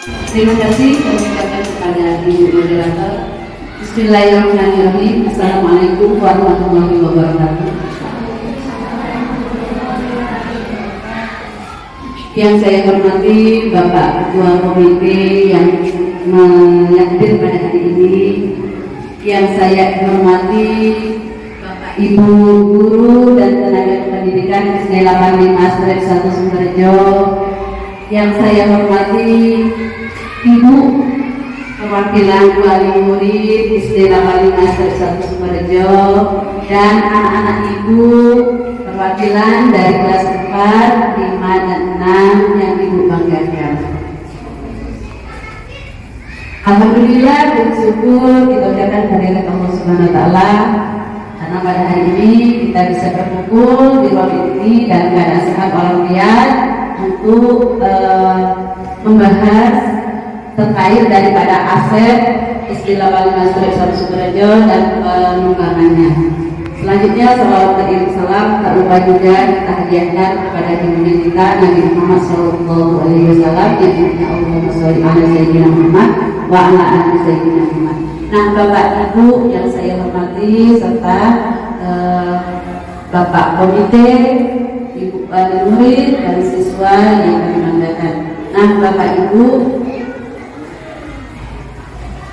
Terima kasih kami ucapkan kepada Ibu Moderator. Bismillahirrahmanirrahim. Assalamualaikum warahmatullahi wabarakatuh. Yang saya hormati Bapak Ketua Komite yang hadir pada hari ini, yang saya hormati Bapak Ibu guru dan tenaga pendidikan SD 85/1 Sumberjo, yang saya hormati Ibu perwakilan wali murid SD 85/1 Sumberjo dan anak-anak Ibu perwakilan dari kelas 4, 5, dan 6 yang Ibu banggakan. Alhamdulillah, bersyukur kita ucapkan kehadirat Allah Subhanahu wa Ta'ala karena pada hari ini kita bisa berkumpul di ruang ini dalam keadaan sehat walafiat untuk membahas terkait daripada aset SD 85/1 Sumberjo dan pengembangannya. Selanjutnya, salawat dan salam tak lupa juga kita hadiahkan kepada junjungan kita Nabi Muhammad SAW yang Allahumma sholli ala sayyidina Muhammad wa ala ali sayyidina Muhammad. Nah, Bapak Ibu yang saya hormati serta Bapak Komite, Ibu wali murid dan siswa yang kami banggakan. Nah, Bapak Ibu,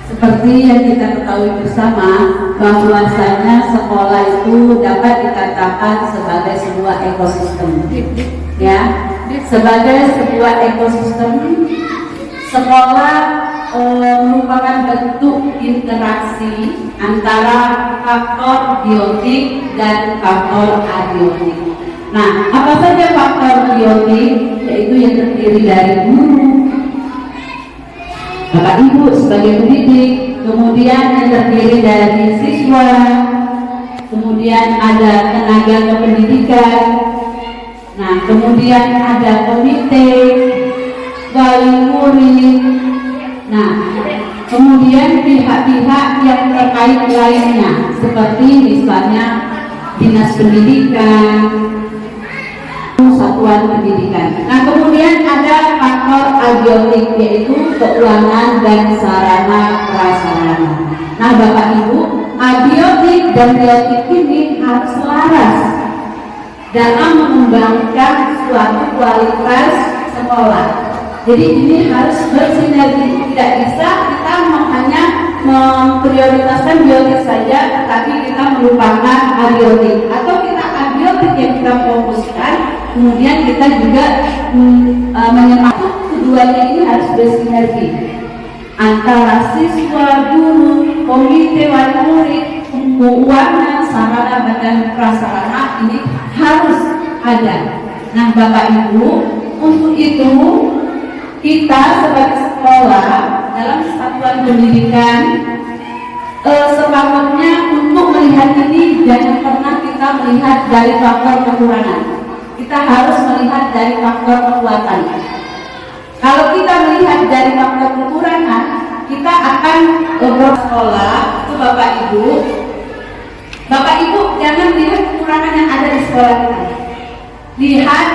seperti yang kita ketahui bersama bahwasanya sekolah itu dapat dikatakan sebagai sebuah ekosistem, ya, sebagai sebuah ekosistem. Sekolah merupakan bentuk interaksi antara faktor biotik dan faktor abiotik. Nah, apa saja faktor biotik? Yaitu yang terdiri dari guru, Bapak Ibu sebagai pendidik, kemudian yang terdiri dari siswa, kemudian ada tenaga kependidikan, nah kemudian ada komite, wali murid, nah kemudian pihak-pihak yang terkait lainnya seperti misalnya dinas pendidikan, satuan pendidikan. Nah, kemudian ada faktor abiotik yaitu keuangan dan sarana prasarana. Nah, Bapak Ibu, abiotik dan biotik ini harus selaras dalam mengembangkan suatu kualitas sekolah. Jadi ini harus bersinergi. Tidak bisa kita hanya memprioritaskan biotik saja, tetapi kita melupakan abiotik, atau kita abiotik yang kita fokuskan, kemudian kita juga menyempatkan keduanya ini harus bersinergi antara siswa, guru, komite, wali murid, keuangan, sarana dan prasarana ini harus ada. Nah, Bapak Ibu, untuk itu kita sebagai sekolah dalam satuan pendidikan sepatutnya untuk melihat ini jangan pernah kita melihat dari faktor kekurangan. Kita harus melihat dari faktor kekuatan. Kalau kita melihat dari faktor kekurangan, kita akan bersekolah ke Bapak Ibu jangan lihat kekurangan yang ada di sekolah kita. Lihat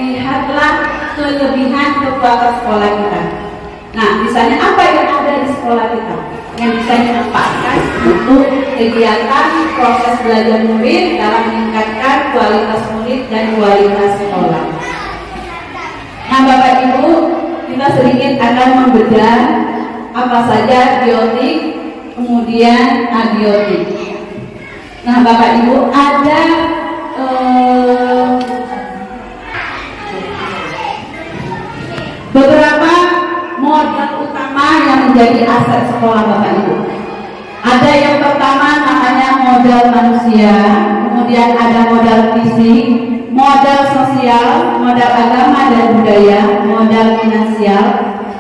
lihatlah kelebihan kekuatan sekolah kita. Nah, misalnya apa yang ada di sekolah kita yang bisa dimanfaatkan untuk kegiatan proses belajar murid dalam meningkatkan kualitas murid dan kualitas sekolah. Nah, Bapak Ibu, kita sedikit akan membedah apa saja biotik, kemudian abiotik. Nah, Bapak Ibu, ada beberapa modal utama yang menjadi aset sekolah Bapak Ibu. Ada yang pertama namanya modal manusia, kemudian ada modal fisik, modal sosial, modal agama dan budaya, modal finansial,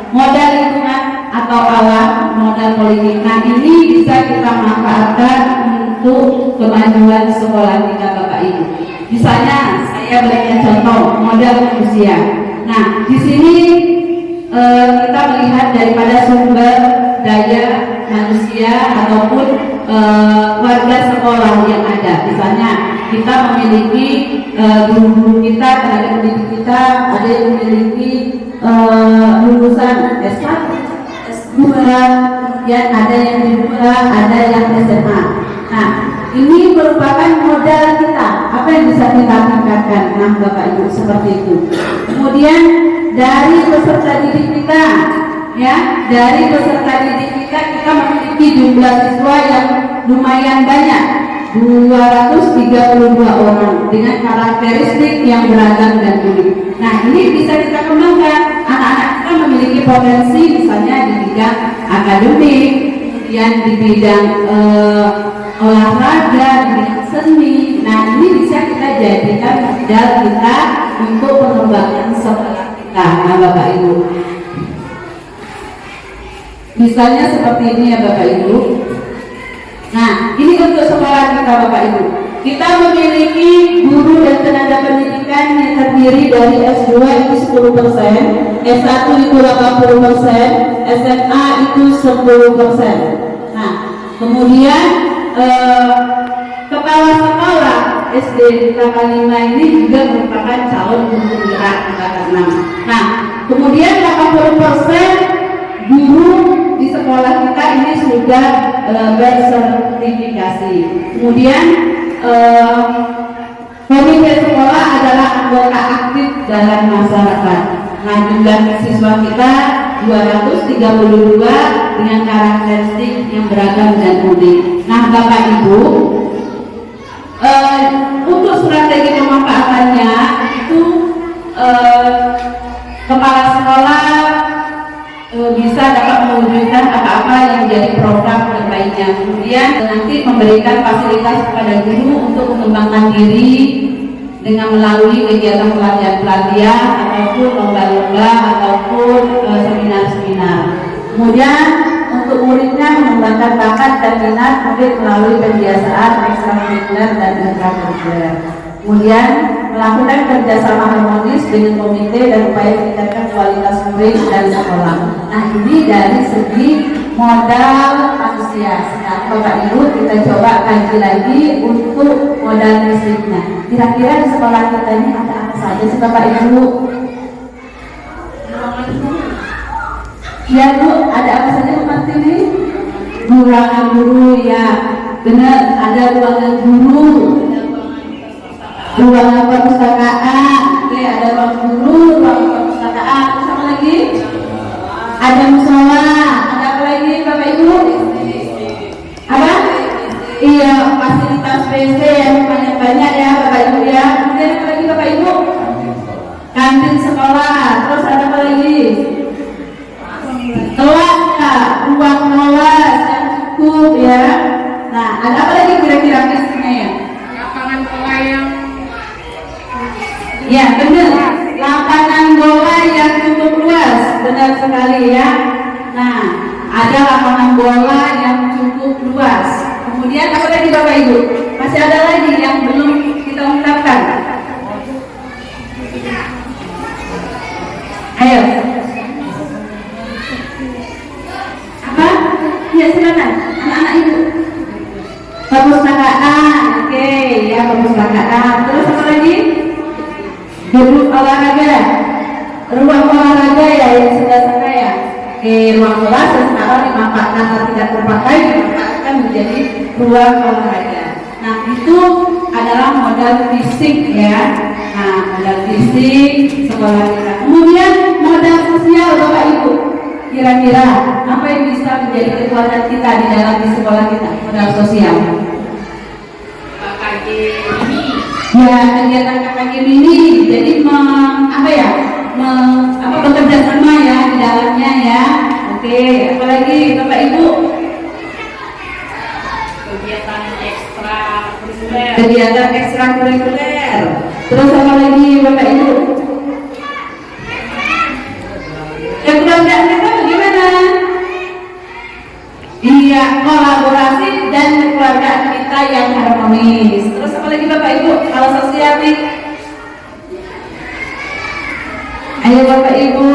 modal lingkungan atau alam, modal politik. Nah, ini bisa kita manfaatkan untuk kemajuan sekolah kita Bapak Ibu. Misalnya saya berikan contoh modal manusia. Nah, di sini kita melihat daripada sumber daya manusia ataupun warga sekolah yang ada. Misalnya kita memiliki guru-guru kita, tenaga pendidik kita, ada yang memiliki lulusan S1, S2, kemudian ada yang D2, ada yang SMA. Nah, ini merupakan modal kita, apa yang bisa kita tingkatkan. Nah, Bapak Ibu, seperti itu. Kemudian dari peserta didik kita, ya, dari peserta didik kita memiliki jumlah siswa yang lumayan banyak, 232 orang dengan karakteristik yang beragam dan unik. Nah, ini bisa kita kembangkan. Anak-anak kita memiliki potensi, misalnya di bidang akademik, kemudian di bidang olahraga, di bidang seni. Nah, ini bisa kita jadikan modal kita untuk pengembangan sekolah kita. Nah, Bapak Ibu, misalnya seperti ini ya Bapak Ibu. Nah, ini untuk sekolah kita Bapak Ibu. Kita memiliki guru dan tenaga pendidikan yang terdiri dari S2 itu 10%, S1 itu 80%, SMA itu 10%. Nah, kemudian kepala sekolah SD Kelapa 5 ini juga merupakan calon guru gerak angkatan 6. Nah, kemudian 80% guru di sekolah kita ini sudah bersertifikasi. Kemudian komite sekolah adalah anggota aktif dalam masyarakat. Nah, jumlah siswa kita 232 dengan karakteristik yang beragam dan unik. Nah, Bapak Ibu, untuk strategi pemanfaatannya itu kepala sekolah bisa dapat mewujudkan apa-apa yang menjadi program terbaiknya. Kemudian nanti memberikan fasilitas kepada guru untuk mengembangkan diri dengan melalui kegiatan pelatihan-pelatihan ataupun lomba-lomba ataupun seminar-seminar. Kemudian untuk muridnya mengembangkan bakat dan minat murid melalui kebiasaan ekstrakurikuler dan intrakurikuler. Kemudian melakukan kerjasama harmonis dengan komite dan upaya meningkatkan kualitas murid dan sekolah. Nah, ini dari segi modal manusia. Sekarang Bapak Ibu kita coba kaji lagi untuk modal listriknya. Kira-kira di sekolah kita ini ada apa saja sih Bapak Ibu? Ya Bu, ada apa saja Bu Martini? Ruangan guru, ya benar, ada ruangan guru, ruangan perpustakaan, oke, ada ruang guru, ruang perpustakaan, terus apa lagi? Ada musola, ada apa lagi Bapak Ibu? Apa? Iya, fasilitas PC yang banyak-banyak ya Bapak Ibu ya. Kemudian apa lagi Bapak Ibu? Kantin sekolah, terus ada apa lagi? Kelas ya, ruang kelas yang cukup ya. Nah, ada apa lagi kira-kira fisiknya ya? Lapangan bola yang ya benar, lapangan bola yang cukup luas, benar sekali ya. Nah, ada lapangan bola yang cukup luas. Kemudian apa lagi Bapak Ibu? Masih ada lagi yang belum kita ungkapkan. Ayo. Apa? Ya silakan, anak-anak Ibu. Perpustakaan, oke, ya perpustakaan. Terus apa lagi? Gedung olahraga, ruang olahraga ya yang sudah saya. Ruang kelas yang sekarang dimanfaatkan atau tidak terpakai dimanfaatkan menjadi ruang olahraga. Nah, itu adalah modal fisik ya. Nah, modal fisik sekolah kita. Kemudian modal sosial Bapak Ibu. Kira-kira apa yang bisa menjadi kekuatan kita di dalam di sekolah kita? Modal sosial. Ya, kegiatan KKG ini jadi bekerja sama ya di dalamnya ya. Oke, apalagi Bapak Ibu? Kegiatan ekstrakurikuler. Terus apa lagi Bapak Ibu? Kekeluargaan kita bagaimana? Iya, kolaborasi dan kekeluargaan kita yang harmonis. Terus apa lagi Bapak Ibu? Kalau sosial nih, ayo Bapak Ibu,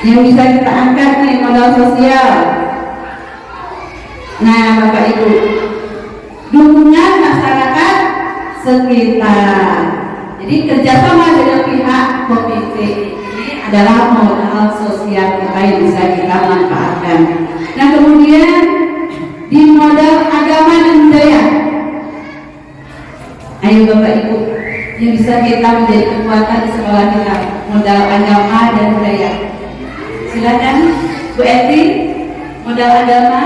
yang bisa kita angkat nih modal sosial. Nah Bapak Ibu, dukungan masyarakat sekitar. Jadi kerjasama dengan pihak komite ini adalah modal sosial kita yang bisa kita manfaatkan. Nah kemudian di modal agama dan budaya, ayo Bapak Ibu yang bisa kita menjadi kekuatan di sekolah kita, modal agama dan budaya. Silakan Bu Eti, modal agama.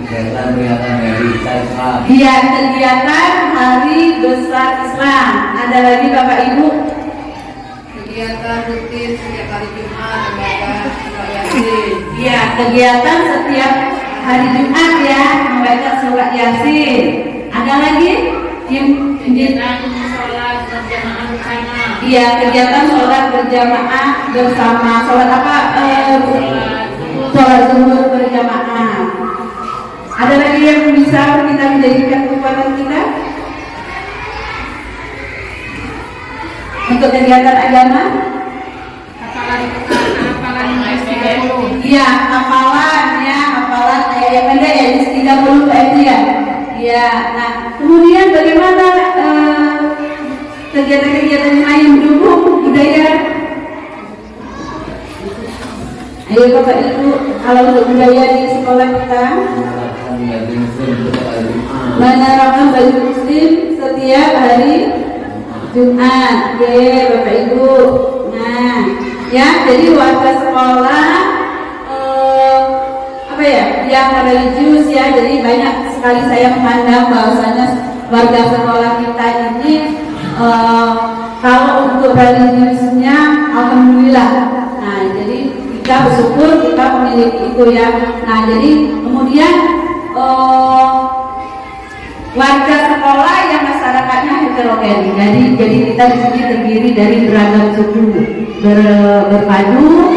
Kegiatan dari Islam. Iya, kegiatan Hari Besar Islam. Ada lagi Bapak Ibu? kegiatan rutin setiap hari Jumat membaca surat Yasin. Iya, kegiatan setiap hari Jumat ya membaca surat Yasin. Ada lagi? Kegiatan sholat berjamaah bersama. Iya, kegiatan sholat berjamaah bersama. Sholat apa? Sholat zuhur berjamaah. Ada lagi yang bisa kita menjadikan kekuatan kita untuk kegiatan agama? Hafalan ayat 30. Iya, hafalan ya, hafalan ayat pendek ya, 30 ayat ya. Iya, nah kemudian bagaimana kegiatan-kegiatan lain mendukung budaya? Ayo Bapak Ibu, kalau untuk budaya di sekolah kita menerapkan baju muslim setiap hari Jumat. Oke Bapak Ibu. Nah ya, jadi warga sekolah apa ya, yang religius ya, jadi banyak sekali saya memandang bahwasanya warga sekolah kita ini kalau untuk religiusnya alhamdulillah. Nah jadi kita bersyukur kita memiliki itu ya. Nah jadi kemudian warga sekolah yang masyarakatnya heterogen. Jadi kita di sini terdiri dari beragam suku berpadu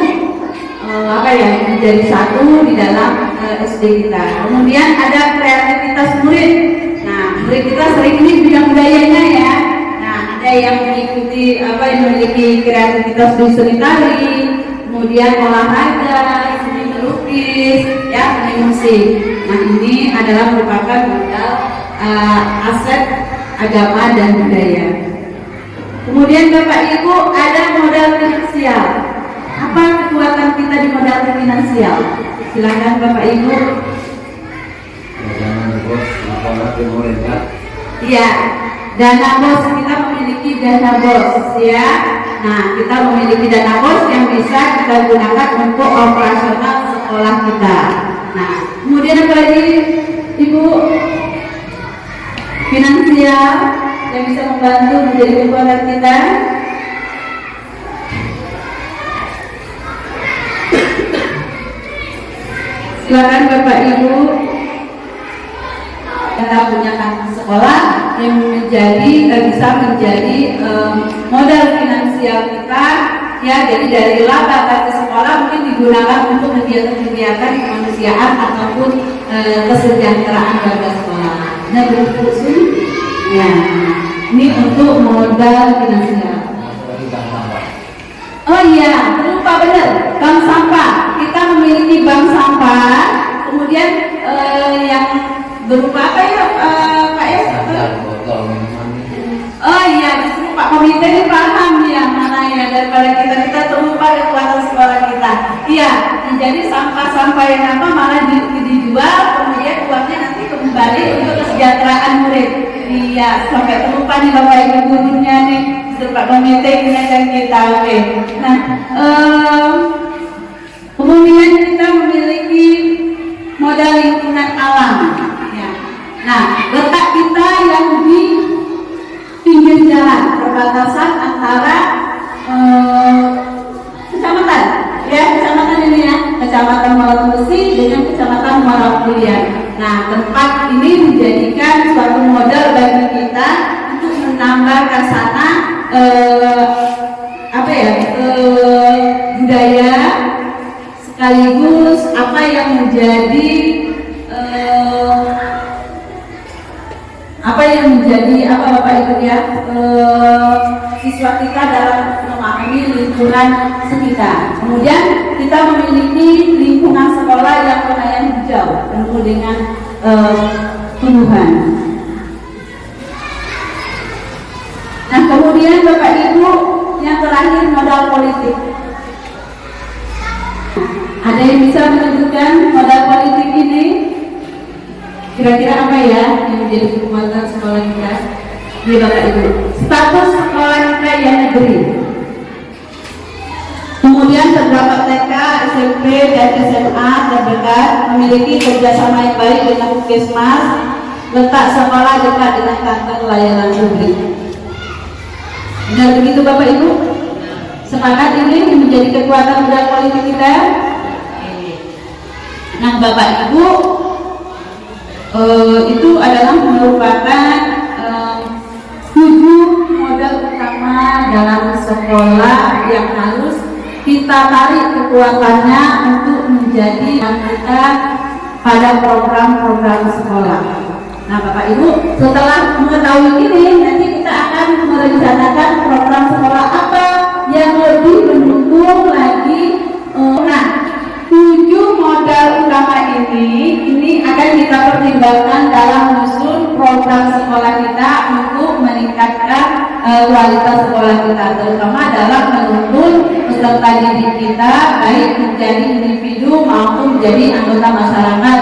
apa ya, menjadi satu di dalam SD kita. Kemudian ada kreativitas murid. Nah murid kita sering ini bidang budayanya ya. Nah ada yang mengikuti apa, yang memiliki kreativitas di seni tari, kemudian olahraga, seni melukis, ya, seni musik. Nah ini adalah merupakan modal aset agama dan budaya. Kemudian Bapak Ibu ada modal finansial. Apa kekuatan kita di modal finansial? Silakan Bapak Ibu. Iya, dana bos, kita memiliki dana bos ya. Nah kita memiliki dana bos yang bisa kita gunakan untuk operasional sekolah kita. Nah kemudian apa lagi Ibu? Finansial yang bisa membantu menjadi kekuatan kita. Silakan Bapak Ibu. Kita punya sekolah yang bisa menjadi modal finansial kita ya. Jadi dari laba dari sekolah mungkin digunakan untuk kegiatan-kegiatan kemanusiaan ataupun kesejahteraan warga sekolah. Nah berfungsi ya, ini untuk modal finansial. Oh iya, terlupa benar, bank sampah. Kita memiliki bank sampah. Kemudian yang berupa apa ya Pak ya? Oh iya, justru Pak Komite ini paham ya mana ya, daripada kita terlupa kekuatan sekolah kita. Iya, jadi sampah-sampah yang apa malah dijual, kemudian uangnya nanti kembali untuk kesejahteraan murid. Iya, sampai terlupa nih Bapak Ibu gurunya nih, justru Pak Komite ingatkan kita. Oke. Nah, kemudian kita memiliki modal lingkungan alam. Ya. Nah, letak kita yang di pinggir jalan, perbatasan antara kecamatan, ya kecamatan ini ya, kecamatan Muara Besi dengan kecamatan Muara Kulian. Nah, tempat ini menjadikan suatu modal bagi kita untuk menambah kasana apa ya, budaya sekaligus apa yang menjadi apa Bapak Ibu ya, siswa kita dalam memahami lingkungan sekitar. Kemudian kita memiliki lingkungan sekolah yang lumayan hijau penuh dengan tumbuhan. Nah kemudian Bapak Ibu yang terakhir modal politik. menyebutkan modal politik ini? Kira-kira apa ya yang menjadi kekuatan sekolah kita? Ini Bapak Ibu, status sekolah kita yang negeri. Kemudian terdapat TK, SMP, dan SMA terdekat memiliki kerjasama yang baik dengan Puskesmas, letak sekolah dekat dengan kantor layanan publik. Benar begitu Bapak Ibu? Sepakat ini menjadi kekuatan modal politik kita? Nah Bapak Ibu, itu adalah merupakan 7 modal utama dalam sekolah yang harus kita tarik kekuatannya untuk menjadi kita pada program-program sekolah. Nah Bapak Ibu, setelah mengetahui ini, nanti kita akan merencanakan program sekolah apa yang lebih mendukung lagi. Nah, 7 modal utama ini akan kita pertimbangkan dalam menyusun program sekolah kita untuk meningkatkan kualitas sekolah kita, terutama dalam menuntun peserta didik kita baik menjadi individu maupun menjadi anggota masyarakat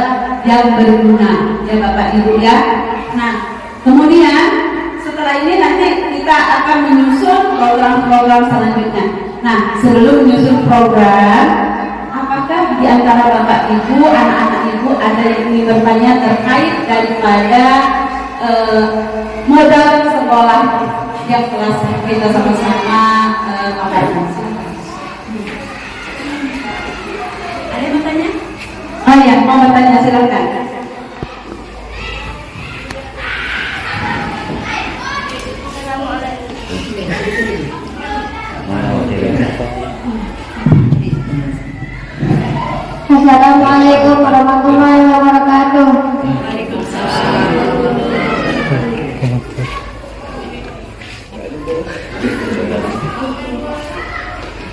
yang berguna, ya Bapak Ibu ya. Nah, kemudian setelah ini nanti kita akan menyusun program-program selanjutnya. Nah, sebelum menyusun program, apakah di antara Bapak Ibu, anak-anak Ibu ada yang ingin bertanya terkait daripada modal sekolah yang kelas kita sama-sama pakai? Ada yang bertanya? Oh ya, mau bertanya silakan. Assalamualaikum warahmatullahi wabarakatuh.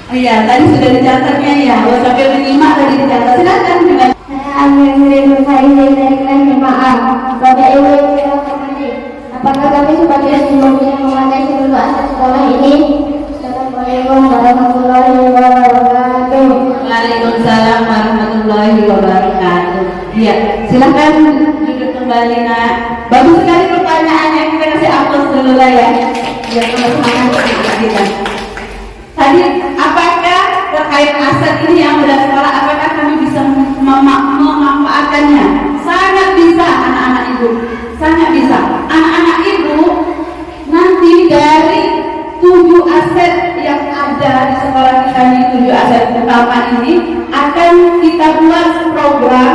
Oh iya, tadi sudah dicatatnya ya. Kalau sampai menyimak tadi dicatat, silakan juga. Saya Amir Nurul Faizal dari kelas 5A. Bapak Ibu yang saya hormati, apakah kami sebagai sebelumnya menguasai seluruh aset sekolah ini? Assalamualaikum warahmatullahi wabarakatuh. Waalaikumsalam warahmatullahi wabarakatuh. Iya, silakan duduk kembali nak. Bagus sekali pertanyaannya, kita kasih aplaus dulu lah ya. Biar semangat kita. Tadi apakah terkait aset ini yang sudah sekolah, apakah kami bisa memanfaatkannya? Sangat bisa anak-anak ibu, sangat bisa. Anak-anak ibu nanti dari 7 aset yang ada di sekolah kita ini, 7 aset utama ini akan kita buat program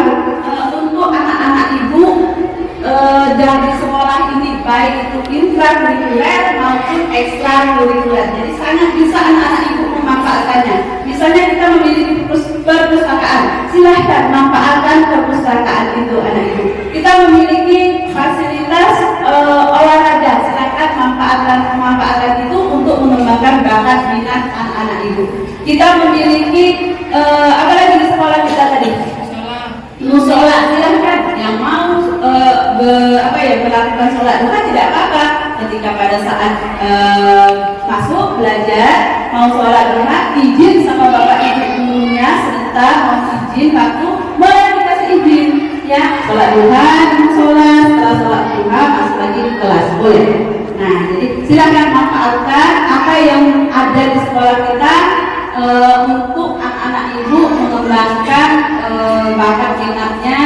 untuk anak-anak ibu dari sekolah ini, baik itu intrakurikuler maupun ekstrakurikuler. Jadi sangat bisa anak-anak ibu memanfaatkannya. Misalnya kita memiliki perpustakaan, silahkan manfaatkan perpustakaan itu anak ibu. Kita memiliki fasilitas olahraga, silahkan manfaatkan itu untuk mengembangkan bakat minat anak-anak ibu. Kita memiliki apa lagi di sekolah kita tadi? Musola, silahkan yang mau melakukan sholat duha tidak apa-apa. Ketika pada saat masuk belajar mau sholat duha, izin sama bapak ibu gurunya sebentar, mau izin waktu boleh dikasih izin ya, sholat duha di musola, setelah sholat duha masuk lagi ke kelas boleh. Nah, jadi silakan manfaatkan apa yang ada di sekolah kita untuk anak-anak ibu mengembangkan bakat minatnya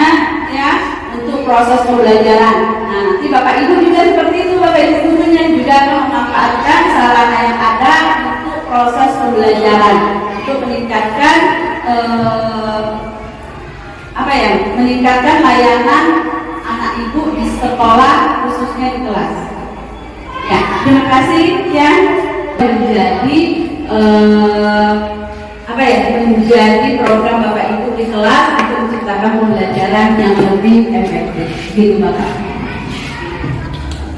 ya, untuk proses pembelajaran. Nah, nanti bapak ibu juga seperti itu, bapak ibu gurunya juga memanfaatkan sarana yang ada untuk proses pembelajaran, untuk meningkatkan meningkatkan layanan anak ibu di sekolah, khususnya di kelas. Ya, terima kasih ya, menjadi menjadi program bapak ibu di kelas untuk menciptakan pembelajaran yang lebih efektif. Gitu bapak.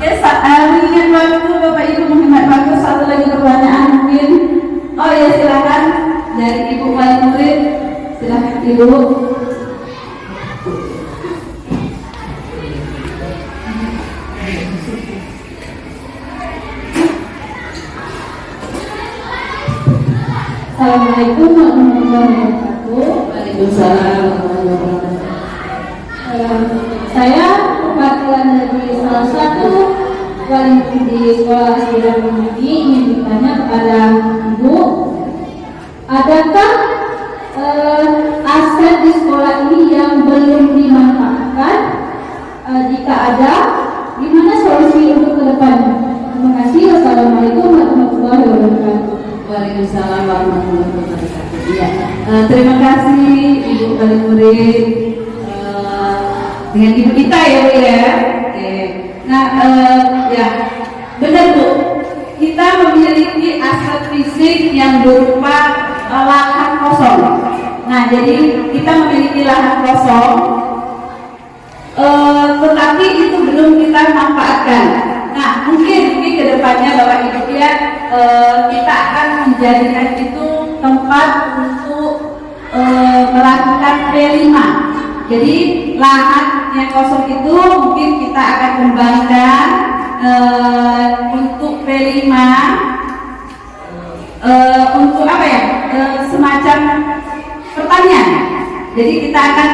Ya, mengingat waktu bapak ibu, menghemat waktu, satu lagi pertanyaan mungkin. Oh ya, silakan dari ibu wali murid, silakan ibu. Assalamualaikum warahmatullahi wabarakatuh. Waalaikumsalam warahmatullahi wabarakatuh. Saya perwakilan dari salah satu wali murid di sekolah Asyidah ini ingin bertanya kepada Ibu, adakah aset di sekolah ini yang belum dimanfaatkan? Jika ada, gimana solusi untuk ke depan? Terima kasih. Wassalamualaikum warahmatullahi wabarakatuh. Waalaikumsalam warahmatullahi wabarakatuh. Ya, terima kasih Ibu wali murid dengan ibu kita ya Bu ya. Oke. Nah, ya benar Bu. Kita memiliki aset fisik yang berupa lahan kosong. Nah, jadi kita memiliki lahan kosong, tetapi itu belum kita manfaatkan. Nah, mungkin kedepannya Bapak Ibu ya, kita akan menjadikan itu tempat untuk melakukan P5. Jadi lahan yang kosong itu mungkin kita akan kembangkan untuk P5, untuk apa ya, semacam pertanian. Jadi kita akan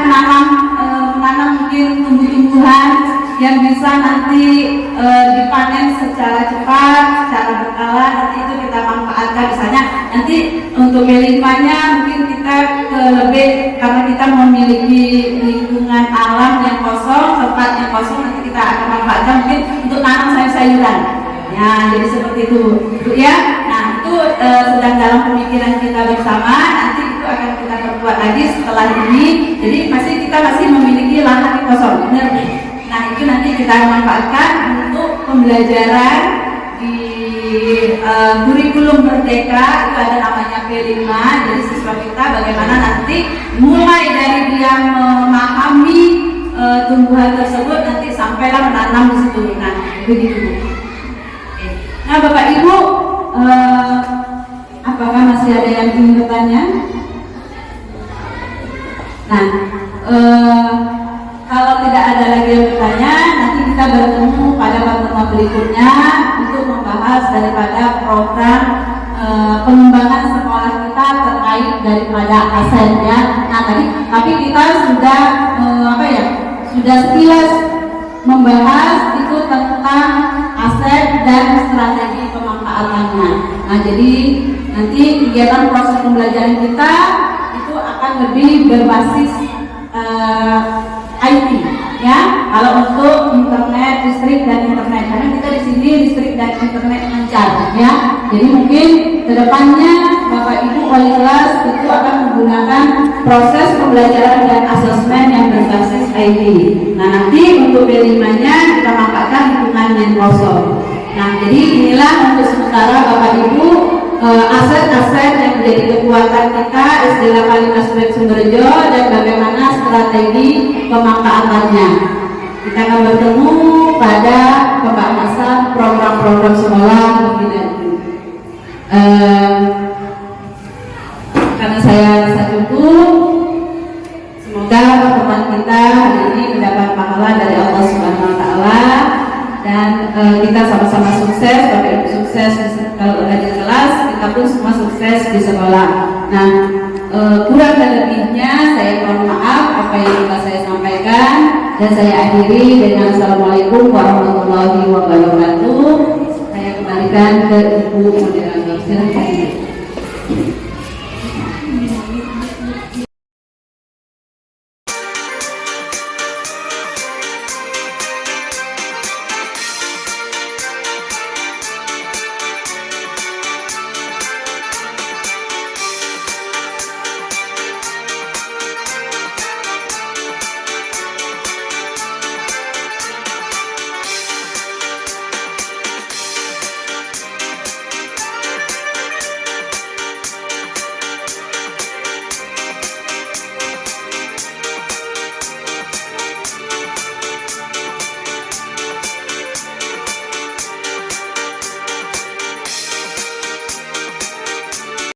menanam mungkin tumbuh-tumbuhan yang bisa nanti dipanen secara cepat, secara berkala. Nanti itu kita manfaatkan, misalnya nanti untuk P5-nya mungkin kita lebih, karena kita memiliki lingkungan alam yang kosong, tempat yang kosong, nanti kita akan manfaatkan mungkin untuk tanam sayur-sayuran. Ya, jadi seperti itu ya. Nah, itu sedang dalam pemikiran kita bersama. Nanti itu akan kita perkuat lagi setelah ini. Jadi kita masih memiliki lahan yang kosong, benar. Nah, itu nanti kita manfaatkan untuk pembelajaran di kurikulum Merdeka. Itu ada namanya P5. Jadi siswa kita bagaimana nanti mulai dari dia memahami tumbuhan tersebut, nanti sampailah menanam di situ. Nah, begitu. Nah, Bapak Ibu, apakah masih ada yang ingin bertanya? Nah, kalau tidak ada lagi yang bertanya, nanti kita bertemu pada pertemuan berikutnya untuk membahas daripada program pengembangan sekolah kita terkait daripada aset ya. Nah, tapi kita sudah sudah sekilas membahas itu tentang aset dan strategi pemanfaatannya. Nah, jadi nanti kegiatan proses pembelajaran kita itu akan lebih berbasis IT ya. Kalau untuk internet, listrik dan internet, karena kita di sini listrik dan internet lancar ya. Jadi mungkin kedepannya Bapak Ibu wali kelas itu akan menggunakan proses pembelajaran dan asesmen yang berbasis IT. Nah, nanti untuk P5-nya kita manfaatkan lingkungan yang kosong. Nah, jadi inilah untuk sementara Bapak Ibu aset-aset yang menjadi kekuatan kita istilah Kalimas Sumberjo dan bagaimana strategi pemanfaatannya. Kita akan bertemu pada pembahasan program-program sekolah begini. Karena saya rasa cukup, semoga pertemuan kita hari ini mendapat pahala dari Allah Subhanahu Wa Taala dan kita sama-sama sukses. Bapak Ibu sukses kalau ada di kelas, kita pun semua sukses di sekolah. Nah, kurang dan lebihnya saya mohon maaf apa yang telah saya sampaikan dan saya akhiri dengan Assalamualaikum warahmatullahi wabarakatuh. Saya kembalikan ke Ibu moderator. Silakan.